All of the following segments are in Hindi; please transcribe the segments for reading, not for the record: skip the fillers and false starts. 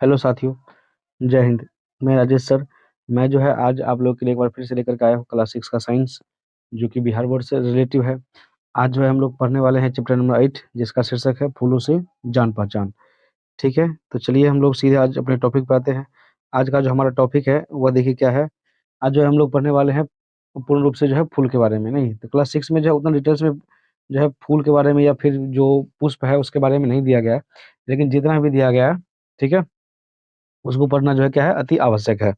हेलो साथियों, जय हिंद। मैं राजेश सर। मैं जो है आज आप लोग के लिए एक बार फिर से लेकर के आया हूँ क्लास 6 का साइंस, जो कि बिहार बोर्ड से रिलेटिव है। आज जो है हम लोग पढ़ने वाले हैं चैप्टर नंबर 8, जिसका शीर्षक है फूलों से जान पहचान। ठीक है, तो चलिए हम लोग सीधे आज अपने टॉपिक पर आते हैं। आज का जो हमारा टॉपिक है वह देखिए क्या है। आज जो है हम लोग पढ़ने वाले हैं पूर्ण रूप से जो है फूल के बारे में। नहीं तो क्लास 6 में जो है उतना डिटेल्स में जो है फूल के बारे में या फिर जो पुष्प है उसके बारे में नहीं दिया गया है, लेकिन जितना भी दिया गया है, ठीक है, उसको पढ़ना जो है क्या है, अति आवश्यक है।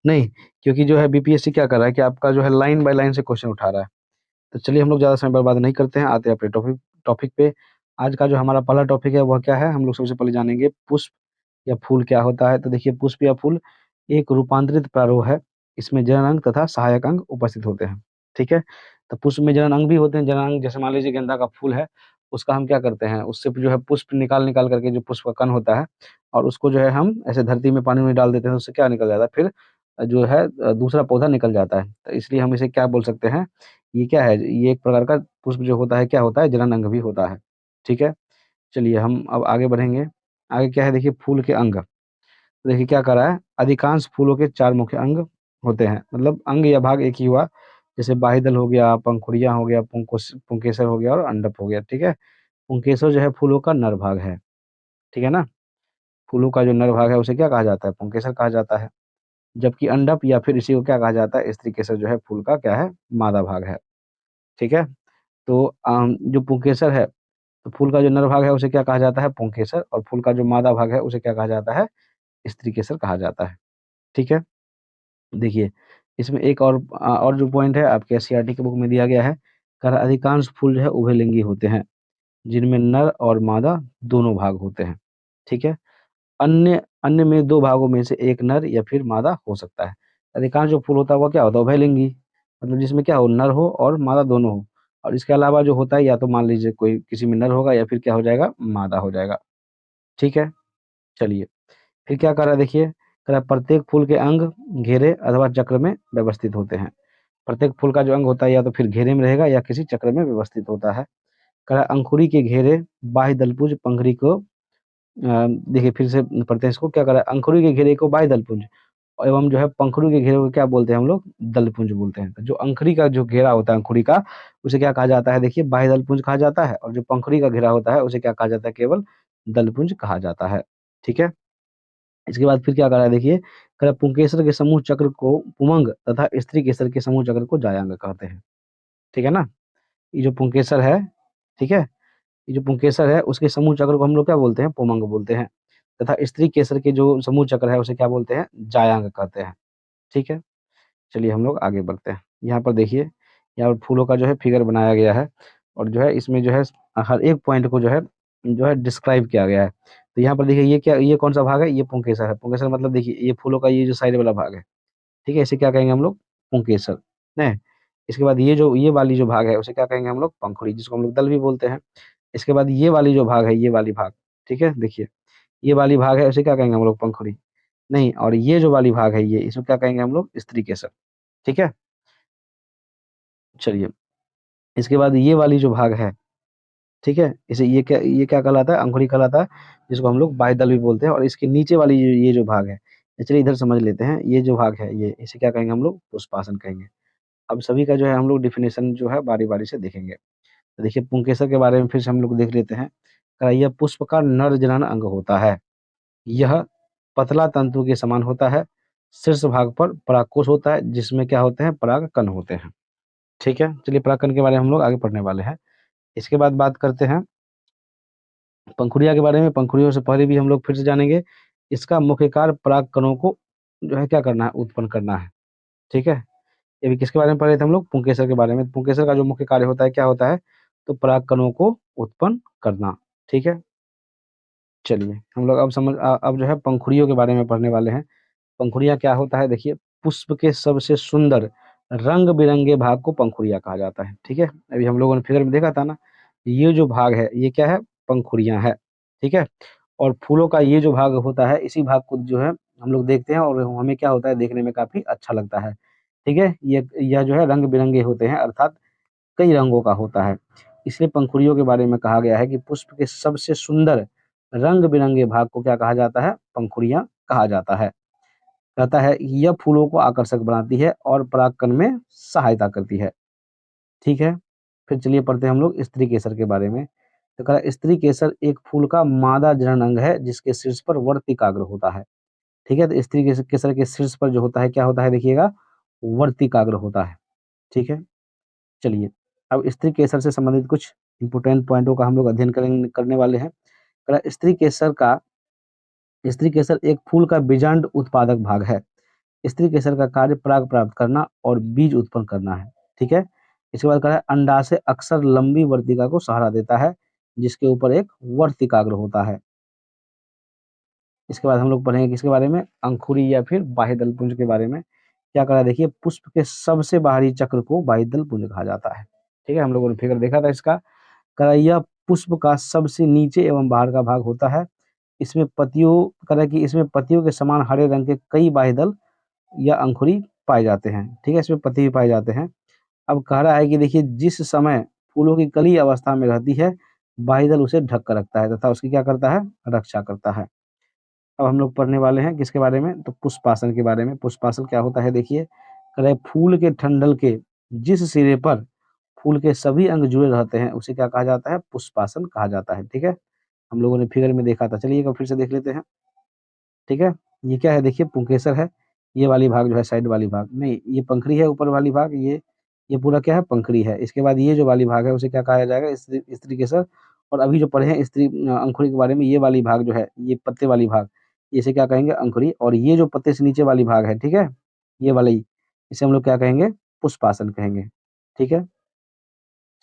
नहीं, क्योंकि जो है बीपीएससी क्या कर रहा है कि आपका जो है लाइन बाय लाइन से क्वेश्चन उठा रहा है। तो चलिए हम लोग ज़्यादा समय बर्बाद नहीं करते हैं, आते हैं अपने टॉपिक टॉपिक पे। आज का जो हमारा पहला टॉपिक है वह क्या है, हम लोग सबसे पहले जानेंगे पुष्प या फूल क्या होता है। तो देखिए, पुष्प या फूल एक रूपांतरित प्रारूप है। इसमें जनन अंग तथा सहायक अंग उपस्थित होते हैं। ठीक है, तो पुष्प में जनन अंग भी होते हैं। जनन अंग जैसे मान लीजिए गेंदा का फूल है, उसका हम क्या करते हैं, उससे जो है पुष्प निकाल निकाल करके जो पुष्प का कण होता है, और उसको जो है हम ऐसे धरती में पानी में डाल देते हैं, तो उससे क्या निकल जाता है फिर, जो है दूसरा पौधा निकल जाता है। तो इसलिए हम इसे क्या बोल सकते हैं, ये क्या है, ये एक प्रकार का पुष्प जो होता है क्या होता है, जनन अंग भी होता है। ठीक है, चलिए हम अब आगे बढ़ेंगे। आगे क्या है, देखिए फूल के अंग। तो देखिए क्या करा है, अधिकांश फूलों के 4 मुख्य अंग होते हैं। मतलब अंग या भाग एक ही हुआ, जैसे बाह्यदल हो गया, पंखुड़ियाँ हो गया, पुंकेसर हो गया और अंडप हो गया। ठीक है, पुंकेसर जो है फूलों का नर भाग है। ठीक है ना, फूलों का जो नर भाग है उसे क्या कहा जाता है, पुंकेसर कहा जाता है। जबकि अंडप या फिर इसी को क्या कहा जाता है, स्त्री केसर जो है फूल का क्या है, मादा भाग है। ठीक है, तो जो पुंकेसर है, तो फूल का जो नर भाग है उसे क्या कहा जाता है, पुंकेसर, और फूल का जो मादा भाग है उसे क्या कहा जाता है, स्त्री केसर कहा जाता है। ठीक है, देखिए इसमें एक और जो पॉइंट है आपके एससीईआरटी की बुक में दिया गया है, कह रहा अधिकांश फूल जो है उभयलिंगी होते हैं, जिनमें नर और मादा दोनों भाग होते हैं। ठीक है, अन्य अन्य में 2 भागों में से एक नर या फिर मादा हो सकता है। अधिकांश जो फूल होता है वो क्या होता है, उभयलिंगी, मतलब जिसमें क्या हो, नर हो और मादा दोनों हो। और इसके अलावा जो होता है, या तो मान लीजिए कोई किसी में नर होगा या फिर क्या हो जाएगा, मादा हो जाएगा। ठीक है, चलिए फिर क्या कर रहा है, देखिए कह रहा है प्रत्येक फूल के अंग घेरे अथवा चक्र में व्यवस्थित होते हैं। प्रत्येक फूल का जो अंग होता है या तो फिर घेरे में रहेगा या किसी चक्र में व्यवस्थित होता है। कह रहा है अंकुरी के घेरे बाह्य दलपुंज पंखुड़ी को, देखिए फिर से पढ़ते हैं इसको, क्या कर रहा है, अंकुरी के घेरे को बाह्य दलपुंज एवं जो है पंखुड़ी के घेरे को क्या बोलते हैं हम लोग, दलपुंज बोलते हैं। तो जो अंकुरी का जो घेरा होता है अंकुरी का, उसे क्या कहा जाता है, देखिए बाह्य दलपुंज कहा जाता है। और जो पंखुड़ी का घेरा होता है उसे क्या कहा जाता है, केवल दलपुंज कहा जाता है। ठीक है, इसके बाद फिर क्या करा है, देखिए कह रहा है पुंकेसर के समूह चक्र को पुमंग तथा स्त्री केसर के समूह चक्र को जायांग कहते हैं। ठीक है ना, ये जो पुंकेसर है, ठीक है, ये जो पुंकेसर है उसके समूह चक्र को हम लोग क्या बोलते हैं, पुमंग बोलते हैं। तथा स्त्री केसर के जो समूह चक्र है उसे क्या बोलते हैं, जायांग कहते हैं। ठीक है, चलिए हम लोग आगे बढ़ते हैं। यहाँ पर देखिए, यहाँ पर फूलों का जो है फिगर बनाया गया है, और जो है इसमें जो है हर एक पॉइंट को जो है डिस्क्राइब किया गया है। तो यहाँ पर देखिए ये क्या, ये कौन सा भाग है, ये पुंकेसर है। पुंकेसर मतलब देखिए ये फूलों का ये जो साइड वाला भाग है, ठीक है, इसे क्या कहेंगे हम लोग, पुंकेसर। नहीं, इसके बाद ये वाली जो भाग है उसे क्या कहेंगे हम लोग, पंखुड़ी, जिसको हम लोग दल भी बोलते हैं। इसके बाद ये वाली जो भाग है, ये वाली भाग, ठीक है, देखिए ये वाली भाग है उसे क्या कहेंगे हम लोग, पंखुड़ी। नहीं, और ये जो वाली भाग है, ये इसको क्या कहेंगे हम लोग, स्त्री केसर। ठीक है, चलिए इसके बाद ये वाली जो भाग है, ठीक है, इसे ये क्या कहलाता है, अंकुरी कहलाता है, जिसको हम लोग बाह्य दल भी बोलते हैं। और इसके नीचे वाली ये जो भाग है, चलिए इधर समझ लेते हैं, ये जो भाग है ये, इसे क्या कहेंगे हम लोग, पुष्पासन कहेंगे। अब सभी का जो है हम लोग डेफिनेशन जो है बारी-बारी से देखेंगे। तो देखिए पुंकेसर के बारे में फिर से हम लोग देख लेते हैं। यह पुष्प का नर जनन अंग होता है। यह पतला तंतु के समान होता है। शीर्ष भाग पर परागकोश होता है, जिसमें क्या होते हैं, परागकण होते हैं। ठीक है, चलिए परागकण के बारे में हम लोग आगे पढ़ने वाले हैं। इसके बाद बात करते हैं पंखुड़िया के बारे में। पंखुड़ियों से पहले भी हम लोग फिर से जानेंगे। इसका मुख्य कार्य परागकणों को जो है क्या करना है, उत्पन्न करना है। ठीक है, ये भी किसके बारे में पढ़ रहे थे हम लोग, पुंकेसर के बारे में। पुंकेसर का जो मुख्य कार्य होता है क्या होता है, तो परागकणों को उत्पन्न करना। ठीक है, चलिए हम लोग अब जो है पंखुड़ियों के बारे में पढ़ने वाले हैं। पंखुड़िया क्या होता है, देखिए पुष्प के सबसे सुंदर रंग बिरंगे भाग को पंखुड़िया कहा जाता है। ठीक है, अभी हम लोगों ने फिगर में देखा था ना, ये जो भाग है ये क्या है, पंखुड़ियाँ है। ठीक है, और फूलों का ये जो भाग होता है, इसी भाग को जो है हम लोग देखते हैं, और हमें क्या होता है, देखने में काफी अच्छा लगता है। ठीक है, ये यह जो है रंग बिरंगे होते हैं, अर्थात कई रंगों का होता है। इसलिए पंखुड़ियों के बारे में कहा गया है कि पुष्प के सबसे सुंदर रंग-बिरंगे भाग को क्या कहा जाता है? पंखुड़ियाँ कहा जाता है। कहता है यह फूलों को आकर्षक बनाती है और परागकण में सहायता करती है। ठीक है? फिर चलिए पढ़ते हैं हम लोग स्त्री केसर के बारे में। तो कहा स्त्री केसर एक फूल का मादा जनन अंग है जिसके शीर्ष पर वर्तिकाग्र होता है। ठीक है? तो स्त्री केसर के शीर्ष पर जो होता है क्या होता है देखिएगा? वर्तिकाग्र होता है। ठीक है? चलिए, अब स्त्री केसर से संबंधित कुछ इम्पोर्टेंट पॉइंटों का हम लोग अध्ययन करने वाले हैं। स्त्री केसर एक फूल का बीजांड उत्पादक भाग है। स्त्री केसर का कार्य पराग प्राप्त करना और बीज उत्पन्न करना है। ठीक है? इसके बाद कहा है अंडाशय अक्सर लंबी वर्तिका को सहारा देता है, जिसके ऊपर एक वर्तिकाग्र होता है। इसके बाद हम लोग पढ़ेंगे किसके बारे में? अंकुरी या फिर बाह्यदल पुंज के बारे में। क्या करा देखिए पुष्प के सबसे बाहरी चक्र को बाह्यदल पुंज कहा जाता है। ठीक है? हम लोगों ने फिगर देखा था इसका। कहा यह पुष्प का सबसे नीचे एवं बाहर का भाग होता है। इसमें पत्तियों के समान हरे रंग के कई बाह्यदल या अंकुरी पाए जाते हैं। ठीक है? इसमें पत्ते भी पाए जाते हैं। अब कह रहा है कि देखिए जिस समय फूलों की कली अवस्था में रहती है, बाह्यदल उसे ढक कर रखता है तथा उसकी क्या करता है? रक्षा करता है। अब हम लोग पढ़ने वाले हैं किसके बारे में? तो पुष्पासन के बारे में। पुष्पासन क्या होता है देखिए, कह रहा है फूल के ठंडल के जिस सिरे पर फूल के सभी अंग जुड़े रहते हैं, उसे क्या कहा जाता है? पुष्पासन कहा जाता है। ठीक है? हम लोगों ने फिगर में देखा था। चलिए एक बार फिर से देख लेते हैं। ठीक है? ये क्या है देखिए पुंकेसर है। ये वाली भाग जो है साइड वाली भाग नहीं, ये पंखुड़ी है ऊपर वाली भाग ये पूरा क्या है? पंखुड़ी है। इसके बाद ये जो वाली भाग है उसे क्या कहा जाएगा? स्त्रीकेसर और अभी जो पढ़े हैं अंकुरी के बारे में ये वाली भाग जो है, ये पत्ते वाली भाग, इसे क्या कहेंगे? अंकुरी और ये जो पत्ते से नीचे वाली भाग है, ठीक है? ये वाली, इसे हम लोग क्या कहेंगे? पुष्पासन कहेंगे। ठीक है?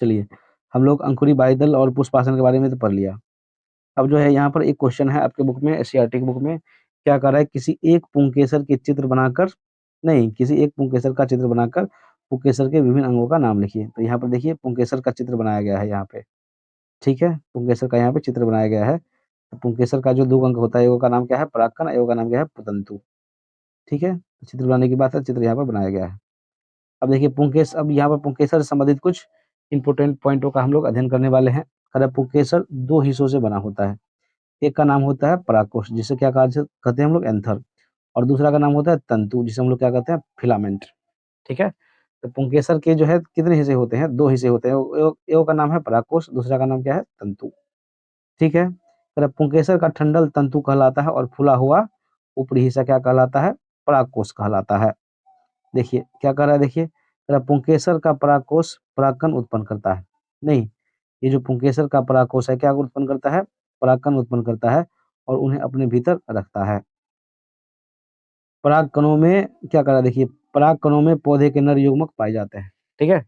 चलिए, हम लोग अंकुरी बाइदल और पुष्पासन के बारे में तो पढ़ लिया। अब जो है यहाँ पर एक क्वेश्चन है आपके बुक में एससीईआरटी की बुक में, क्या कर रहा है किसी एक पुंकेसर का चित्र बनाकर पुंकेसर के विभिन्न अंगों का नाम लिखिए। तो यहाँ पर देखिए पुंकेसर का चित्र बनाया गया है यहाँ पे, ठीक है? पुंकेसर का यहाँ पे चित्र बनाया गया है। तो पुंकेसर का जो 2 अंग होता है, एगो का नाम क्या है? परागकण, एगो का नाम क्या है? पुतंतु, ठीक है? तो चित्र बनाने की बात है, चित्र यहाँ पर बनाया गया है। अब यहाँ पर पुंकेसर से संबंधित कुछ इम्पोर्टेंट पॉइंटों का हम लोग अध्ययन करने वाले हैं। पुंकेसर 2 हिस्सों से बना होता है। एक का नाम होता है परागकोश जिसे क्या कहते हैं हम लोग? एंथर और दूसरा का नाम होता है तंतु जिसे हम लोग क्या कहते हैं? फिलामेंट, ठीक है? तो पुंकेसर के जो है कितने हिस्से होते हैं? 2 हिस्से होते हैं। एगो का नाम है परागकोश, दूसरा का नाम क्या है? तंतु, ठीक है? पुंकेसर का ठंडल तंतु कहलाता है और फूला हुआ ऊपरी हिस्सा क्या कहलाता है? परागकोश कहलाता है। देखिए क्या कह रहा है देखिए, पुंकेसर का परागकोश परागकण उत्पन्न करता है। नहीं, ये जो पुंकेसर का परागकोश है क्या उत्पन्न करता है? परागकण उत्पन्न करता है और उन्हें अपने भीतर रखता है। पराग कणों में क्या करा देखिए, पराग कणों में पौधे के नर युग्मक पाए जाते हैं, ठीक है?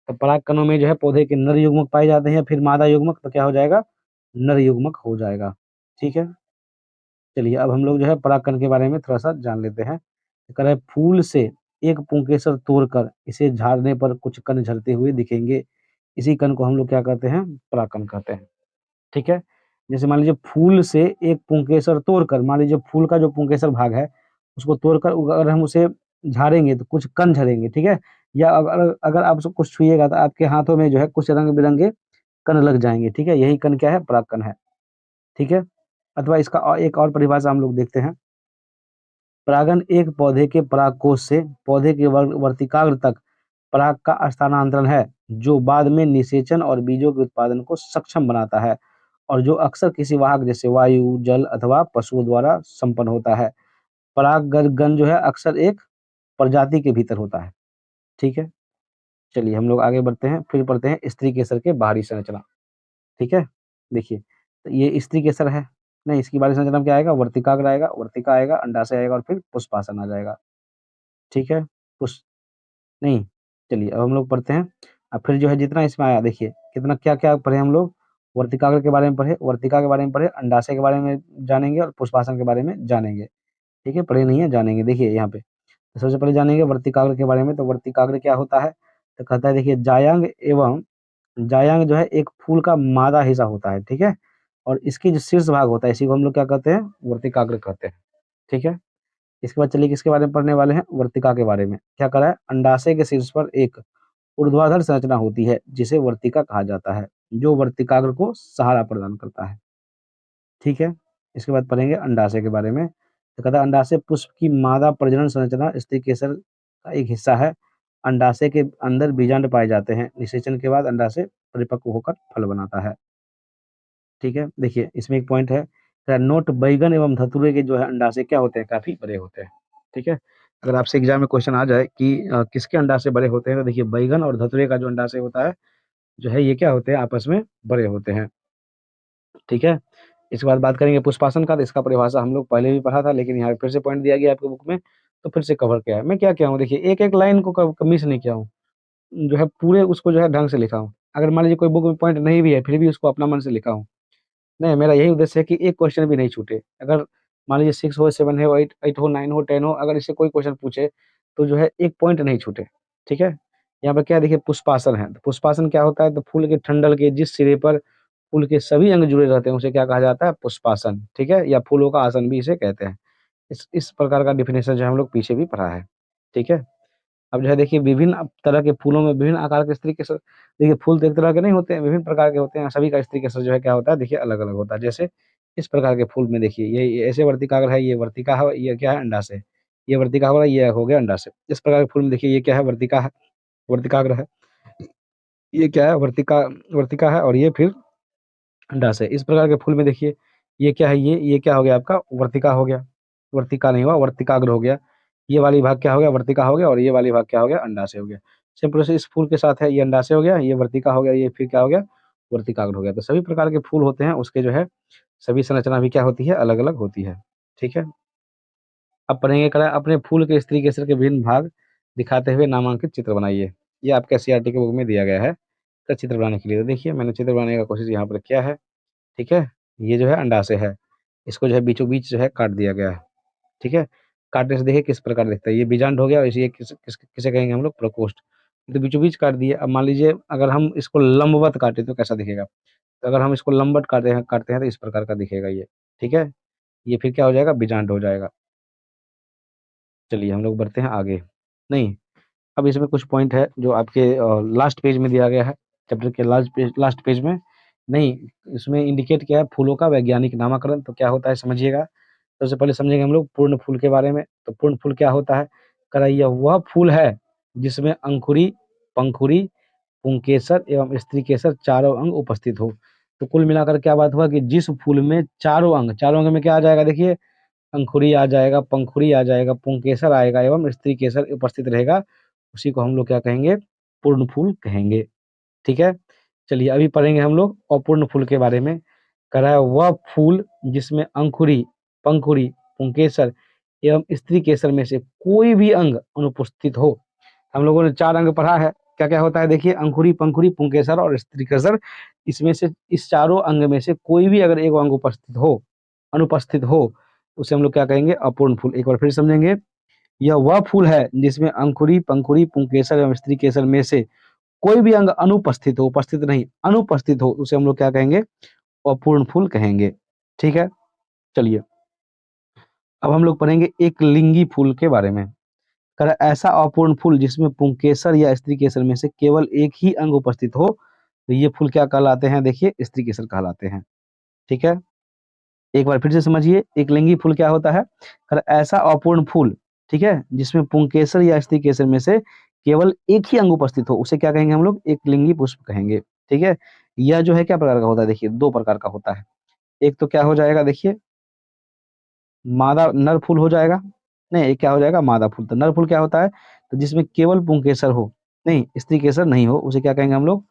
तो पराग कणों में जो है पौधे के नर युग्मक पाए जाते हैं, फिर मादा युग्मक तो क्या हो जाएगा? नर युग्मक हो जाएगा, ठीक है? चलिए अब हम लोग जो है परागकण के बारे में थोड़ा-सा जान लेते हैं। कह रहा है फूल से एक पुंकेसर तोड़कर इसे झाड़ने पर कुछ कण झड़ते हुए दिखेंगे। इसी कण को हम लोग क्या कहते हैं? परागकण कहते हैं, ठीक है? जैसे मान लीजिए फूल से एक पुंकेसर तोड़कर मान लीजिए फूल का जो पुंकेसर भाग है, उसको तोड़कर अगर हम उसे झाड़ेंगे तो कुछ कण झड़ेंगे, ठीक है? या अगर अगर आप उसको कुछ छुइएगा तो आपके हाथों में जो है कुछ रंग-बिरंगे कण लग जाएँगे, ठीक है? यही कण क्या है? परागकण है, ठीक है? अथवा इसका एक और परिभाषा हम लोग देखते हैं। परागन एक पौधे के परागकोश से पौधे के वर्तिकाग्र तक पराग का स्थानांतरण है, जो बाद में निषेचन और बीजों के उत्पादन को सक्षम बनाता है और जो अक्सर किसी वाहक जैसे वायु, जल अथवा पशुओं द्वारा संपन्न होता है। परागण जो है अक्सर एक प्रजाति के भीतर होता है, ठीक है? चलिए हम लोग आगे बढ़ते हैं, फिर पढ़ते हैं स्त्री केसर के बाहरी संरचना, ठीक है? देखिए, तो ये स्त्री केसर है, नहीं इसकी बाहरी संरचना में क्या आएगा? वर्तिकाग्र आएगा, वर्तिका आएगा, अंडाशय आएगा और फिर पुष्पासन आ जाएगा, ठीक है? पुष नहीं, चलिए अब हम लोग पढ़ते हैं। अब फिर जो है जितना इसमें आया देखिए, कितना क्या-क्या पढ़े हम लोग, वर्तिकाग्र के बारे में पढ़े, वर्तिका के बारे में पढ़े, अंडाशय के बारे में जानेंगे और पुष्पासन के बारे में जानेंगे, ठीक है? पढ़े नहीं है, जानेंगे। देखिए यहाँ पे, तो सबसे पहले जानेंगे वर्तिकाग्र के बारे में, तो वर्तिकाग्र क्या होता है? तो कहता है देखिए जायांग जो है एक फूल का मादा हिस्सा होता है, ठीक है? और इसकी जो शीर्ष भाग होता है, इसी को हम लोग क्या कहते हैं? वर्तिकाग्र कहते हैं, ठीक है? इसके बाद चलिए किसके बारे में पढ़ने वाले हैं? वर्तिका के बारे में। क्या करा है? अंडाशय के शीर्ष पर एक ऊर्ध्वाधर संरचना होती है, जिसे वर्तिका कहा जाता है, जो वर्तिकाग्र को सहारा प्रदान करता है। ठीक है? इसके बाद पढ़ेंगे अंडाशय के बारे में। तो कहता है अंडाशय पुष्प की मादा प्रजनन संरचना स्त्री केसर का एक हिस्सा है। अंडाशय के अंदर बीजांड पाए जाते हैं। निषेचन के बाद अंडाशय परिपक्व होकर फल बनाता है। ठीक है? देखिए इसमें एक पॉइंट है, नोट बैंगन एवं धतूरे के जो है अंडाशय क्या होते हैं? काफ़ी बड़े होते हैं। ठीक है? अगर आपसे एग्ज़ाम में क्वेश्चन आ जाए कि किसके अंडाशय बड़े होते हैं? तो देखिए बैंगन और धतूरे का जो अंडाशय होता है, जो है ये क्या होते हैं? आपस में बड़े होते हैं। ठीक है? इसके बाद बात करेंगे पुष्पासन का, तो इसका परिभाषा हम लोग पहले भी पढ़ा था, लेकिन यहाँ फिर से पॉइंट दिया गया है आपकी बुक में, तो फिर से कवर किया है। मैं क्या किया हूँ देखिए, एक-एक लाइन को मिस नहीं किया हूँ। जो है पूरे उसको जो है ढंग से लिखा हूँ। अगर मान लीजिए कोई बुक में पॉइंट नहीं भी है, फिर भी उसको अपना मन से लिखा हूँ। नहीं, मेरा यही उद्देश्य है कि एक क्वेश्चन भी नहीं छूटे। अगर मान लीजिए 6 हो, 7 हो, 8 हो, 9 हो, 10 हो, अगर इससे कोई क्वेश्चन पूछे, तो जो है एक पॉइंट नहीं छूटे। ठीक है? यहाँ पे क्या है देखिए पुष्पासन है। तो पुष्पासन क्या होता है? तो फूल के ठंडल के जिस सिरे पर फूल के सभी अंग जुड़े रहते हैं, उसे क्या कहा जाता है? पुष्पासन। ठीक है? या फूलों का आसन भी इसे कहते हैं। इस प्रकार का डेफिनेशन जो है हम लोग पीछे भी पढ़ा है। ठीक है? अब जो है देखिए विभिन्न तरह के फूलों में विभिन्न आकार के स्त्री केसर, देखिए फूल तो एक तरह के नहीं होते हैं, विभिन्न प्रकार के होते हैं, सभी का स्त्री केसर जो है क्या होता है देखिए अलग-अलग होता है। जैसे इस प्रकार के फूल में देखिए ये ऐसे वर्तिकाग्र है, ये वर्तिका है, ये क्या है अंडाशय। ये वर्तिका हो रहा है, ये हो गया अंडाशय। इस प्रकार के फूल में देखिए ये क्या है वर्तिका है, वर्तिकाग्र है। ये क्या है वर्तिका वर्तिका है और ये फिर अंडाशय। इस प्रकार के फूल में देखिए ये क्या है ये क्या हो गया आपका वर्तिका हो गया। वर्तिका नहीं हुआ वर्तिकाग्र हो गया। ये वाली भाग क्या हो गया वर्तिका हो गया और ये वाली भाग क्या हो गया अंडाशय हो गया। सेम प्रोसेस इस फूल के साथ है, ये अंडाशय हो गया, ये वर्तिका हो गया, ये फिर क्या हो गया वर्तिकाग्र हो गया। तो सभी प्रकार के फूल होते हैं उसके जो है सभी संरचना भी क्या होती है अलग-अलग होती है। ठीक है? अब पढ़ेंगे करा अपने फूल के स्त्री केसर के विभिन्न भाग दिखाते हुए नामांकित चित्र बनाइए। ये आपके सीईआरटी के बुक में दिया गया है, तो चित्र बनाने के लिए। तो देखिए मैंने चित्र बनाने का कोशिश यहाँ पर किया है। ठीक है? ये जो है अंडाशय है। इसको जो है बीचों-बीच जो है काट दिया गया है। ठीक है? काटने से देखिए किस प्रकार दिखता है। ये बीजांड हो गया और इसे किसे कहेंगे हम लोग प्रकोष्ठ। तो बीचों-बीच काट दिए। अब मान लीजिए अगर हम इसको लंबवत काटें तो कैसा दिखेगा? तो अगर हम इसको लंबवत काटते हैं तो इस प्रकार का दिखेगा ये। ठीक है? ये फिर क्या हो जाएगा बीजांड हो जाएगा। चलिए हम लोग बढ़ते हैं आगे। नहीं, अब इसमें कुछ पॉइंट है जो आपके लास्ट पेज में दिया गया है, चैप्टर के लास्ट पेज में। नहीं, इसमें इंडिकेट किया है फूलों का वैज्ञानिक नामकरण, तो क्या होता है समझिएगा। सबसे पहले समझेंगे हम लोग पूर्ण फूल के बारे में, तो पूर्ण फूल क्या होता है? कह रहा है यह वह फूल है जिसमें अंकुरी, पंखुड़ी, पुंकेसर एवं स्त्रीकेसर चारों अंग उपस्थित हो। तो कुल मिलाकर क्या बात हुआ कि जिस फूल में चारों अंग में क्या आ जाएगा देखिए अंकुरी आ जाएगा, पंखुड़ी आ जाएगा, पुंकेसर आएगा एवं स्त्रीकेसर उपस्थित रहेगा, उसी को हम लोग क्या कहेंगे? पूर्ण फूल कहेंगे। ठीक है? चलिए अभी पढ़ेंगे हम लोग अपूर्ण फूल के बारे में। कह रहा है वह फूल जिसमें अंकुरी, पंखुड़ी, पुंकेसर एवं स्त्रीकेसर में से कोई भी अंग अनुपस्थित हो। हम लोगों ने 4 अंग पढ़ा है। क्या-क्या होता है देखिए अंकुरी, पंखुड़ी, पुंकेसर और स्त्रीकेसर। इसमें से इस चारों अंग में से कोई भी अगर एक अंग अनुपस्थित हो, उसे हम लोग क्या कहेंगे? अपूर्ण फूल। एक बार फिर समझेंगे। यह वह फूल है जिसमें अंकुरी, पंखुड़ी, पुंकेसर एवं स्त्रीकेसर में से कोई भी अंग अनुपस्थित हो, उपस्थित नहीं, अनुपस्थित हो, उसे हम लोग क्या कहेंगे? अपूर्ण फूल कहेंगे। ठीक है? चलिए, अब हम लोग पढ़ेंगे एक लिंगी फूल के बारे में। कह रहा है ऐसा अपूर्ण फूल जिसमें पुंकेसर या स्त्रीकेसर में से केवल एक ही अंग उपस्थित हो, तो ये फूल क्या कहलाते हैं? देखिए स्त्रीकेसर कहलाते हैं। ठीक है? एक बार फिर से समझिए, एक लिंगी फूल क्या होता है? कह रहा है ऐसा अपूर्ण फूल, ठीक है? जिसमें पुंकेसर या स्त्रीकेसर में से केवल एक ही अंग उपस्थित हो, उसे क्या कहेंगे हम लोग? एक लिंगी पुष्प कहेंगे। ठीक है? यह जो है क्या प्रकार का होता है? देखिए 2 प्रकार का होता है। एक तो क्या हो जाएगा देखिए मादा नर फूल हो जाएगा। नहीं, एक क्या हो जाएगा मादा फूल। तो नर फूल क्या होता है? तो जिसमें केवल पुंकेसर हो, नहीं स्त्रीकेसर नहीं हो, उसे क्या कहेंगे हम लोग?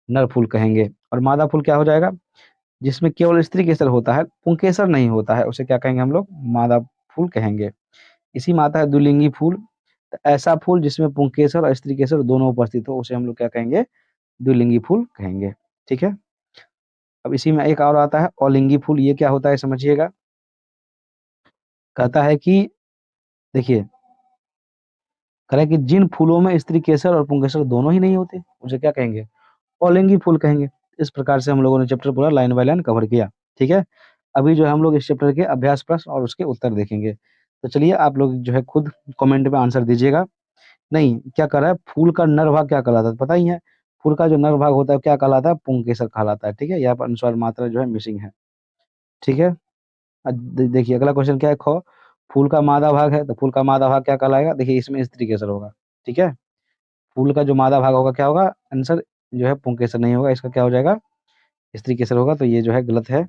नर फूल कहेंगे। और मादा फूल क्या हो जाएगा? जिसमें केवल स्त्रीकेसर होता है, पुंकेसर नहीं होता है, उसे क्या कहेंगे हम लोग? मादा फूल कहेंगे। इसी में आता है द्विलिंगी फूल। तो ऐसा फूल जिसमें पुंकेसर और स्त्रीकेसर दोनों उपस्थित हो, उसे हम लोग क्या कहेंगे? द्विलिंगी फूल कहेंगे। ठीक है? अब इसी में एक और आता है अलिंगी फूल। ये क्या होता है समझिएगा। कहता है कि देखिए कह रहा है कि जिन फूलों में स्त्री केसर और पुंकेसर दोनों ही नहीं होते, उसे क्या कहेंगे? अलिंगी फूल कहेंगे। इस प्रकार से हम लोगों ने चैप्टर पूरा लाइन बाय लाइन कवर किया। ठीक है? अभी जो है हम लोग इस चैप्टर के अभ्यास प्रश्न और उसके उत्तर देखेंगे। तो चलिए आप लोग जो है खुद कमेंट में आंसर दीजिएगा। नहीं, क्या कर रहा है फूल का नर भाग क्या कहलाता है पता ही है? फूल का जो नर भाग होता है क्या कहलाता है? पुंकेसर कहलाता है। ठीक है? यहाँ पर अनुस्वार मात्रा जो है मिसिंग है। ठीक है। देखिए अगला क्वेश्चन क्या है, ख, फूल का मादा भाग है, तो फूल का मादा भाग क्या कहलाएगा, देखिए इसमें स्त्री केसर होगा। ठीक है, फूल का जो मादा भाग होगा क्या होगा, आंसर जो है पुंकेसर नहीं होगा, इसका क्या हो जाएगा, स्त्री केसर होगा, तो ये जो है गलत है।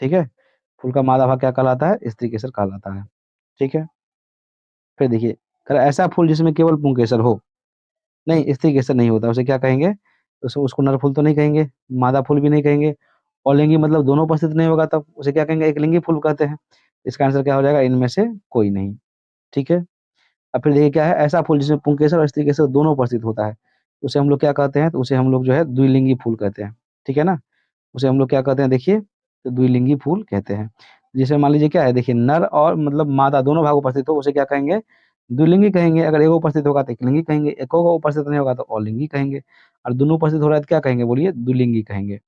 ठीक है, फूल का मादा भाग क्या कहलाता है, स्त्री केसर कहलाता है। ठीक है, फिर देखिए, ऐसा फूल जिसमें केवल पुंकेसर हो, नहीं स्त्री केसर नहीं होता, उसे क्या कहेंगे, उसको नर फूल तो नहीं कहेंगे, मादा फूल भी नहीं कहेंगे, और लिंगी मतलब दोनों उपस्थित नहीं होगा, तब उसे क्या कहेंगे, एक लिंगी फूल कहते हैं। इसका आंसर क्या हो जाएगा, इनमें से कोई नहीं। ठीक है, अब फिर देखिए क्या है, ऐसा फूल जिसमें पुंकेसर और स्त्री केसर दोनों उपस्थित होता है, उसे हम लोग क्या कहते हैं, तो उसे हम लोग जो है द्विलिंगी फूल कहते हैं। ठीक है ना, उसे हम लोग क्या कहते हैं, देखिए तो द्विलिंगी फूल कहते हैं। जैसे मान लीजिए क्या है, देखिए नर और मतलब मादा दोनों भाग उपस्थित हो, उसे क्या कहेंगे, द्विलिंगी कहेंगे। अगर एगो उपस्थित होगा तो एकलिंगी कहेंगे, एको को उपस्थित नहीं होगा तो अलिंगी कहेंगे, और दोनों उपस्थित हो रहा है तो क्या कहेंगे, बोलिए द्विलिंगी कहेंगे।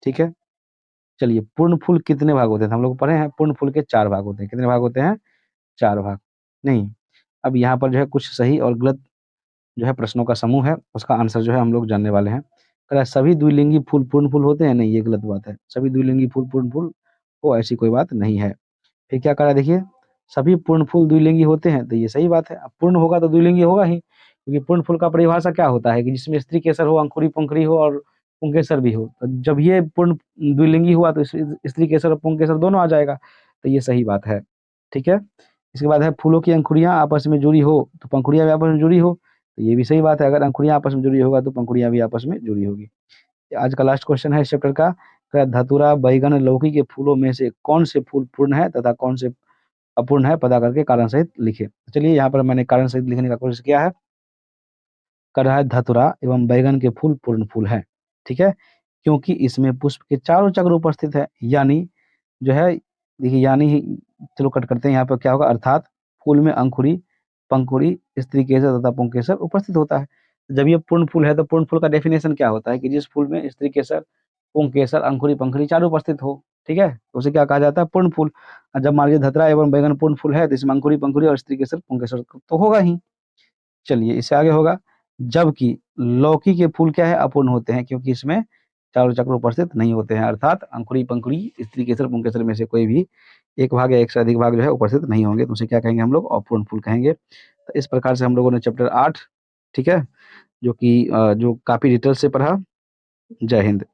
ठीक है, चलिए पूर्ण फूल कितने भाग होते हैं, तो हम लोग पढ़े हैं पूर्ण फूल के 4 भाग होते हैं। कितने भाग होते हैं, 4 भाग। नहीं, अब यहाँ पर जो है कुछ सही और गलत जो है प्रश्नों का समूह है, उसका आंसर जो है हम लोग जानने वाले हैं। कह रहा है सभी द्विलिंगी फूल पूर्ण फूल होते हैं, नहीं ये गलत बात है, सभी द्विलिंगी फूल पूर्ण फूल हो ऐसी कोई बात नहीं है। फिर क्या करा, देखिए सभी पूर्ण फूल द्विलिंगी होते हैं, तो ये सही बात है, अब पूर्ण होगा तो द्विलिंगी होगा ही, क्योंकि पूर्ण फूल का परिभाषा क्या होता है कि जिसमें स्त्री केसर हो, अंकुरी पुंखरी हो और पुंकेसर भी हो, तो जब ये पूर्ण द्विलिंगी हुआ तो स्त्री केसर और पुंकेसर दोनों आ जाएगा, तो ये सही बात है। ठीक है, इसके बाद है फूलों की अंकुरियां आपस में जुड़ी हो तो पंखुड़ियां भी आपस में जुड़ी हो, तो ये भी सही बात है, अगर अंकुरियां आपस में जुड़ी होगा तो पंखुड़ियां भी आपस में जुड़ी होगी। आज का लास्ट क्वेश्चन है इस चैप्टर का, धतूरा बैगन लौकी के फूलों में से कौन से फूल पूर्ण है तथा कौन से अपूर्ण है, पता करके कारण सहित लिखे। तो चलिए यहाँ पर मैंने कारण सहित लिखने का कोशिश किया है। कर रहा है धतूरा एवं बैगन के फूल पूर्ण फूल है। ठीक है, क्योंकि इसमें पुष्प के चारों चक्र उपस्थित है, यानी जो है देखिए यानी चलो कट करते हैं, यहाँ पर क्या होगा, अर्थात फूल में अंकुरी, पंखुड़ी, स्त्री केसर तथा पुंकेसर उपस्थित होता है। जब ये पूर्ण फूल है तो पूर्ण फूल का डेफिनेशन क्या होता है कि जिस फूल में स्त्री केसर, पुंकेसर, अंकुरी, पंखुड़ी चारों उपस्थित हो। ठीक है, तो उसे क्या कहा जाता है, पूर्ण फूल। और जब मान लीजिए धतरा एवं बैगन पूर्ण फूल है तो इसमें अंकुरी, पंखुड़ी और स्त्री केसर, पुंकेसर तो होगा ही। चलिए इससे आगे होगा, जबकि लौकी के फूल क्या है, अपूर्ण होते हैं, क्योंकि इसमें चारों चक्र उपस्थित नहीं होते हैं, अर्थात अंकुरी, पंखुड़ी, स्त्री केसर, पुंकेसर में से कोई भी एक भाग या एक से अधिक भाग जो है उपस्थित नहीं होंगे, तो उसे क्या कहेंगे हम लोग, अपूर्ण फूल कहेंगे। तो इस प्रकार से हम लोगों ने चैप्टर 8, ठीक है, जो कि जो काफी डिटेल से पढ़ा। जय हिंद।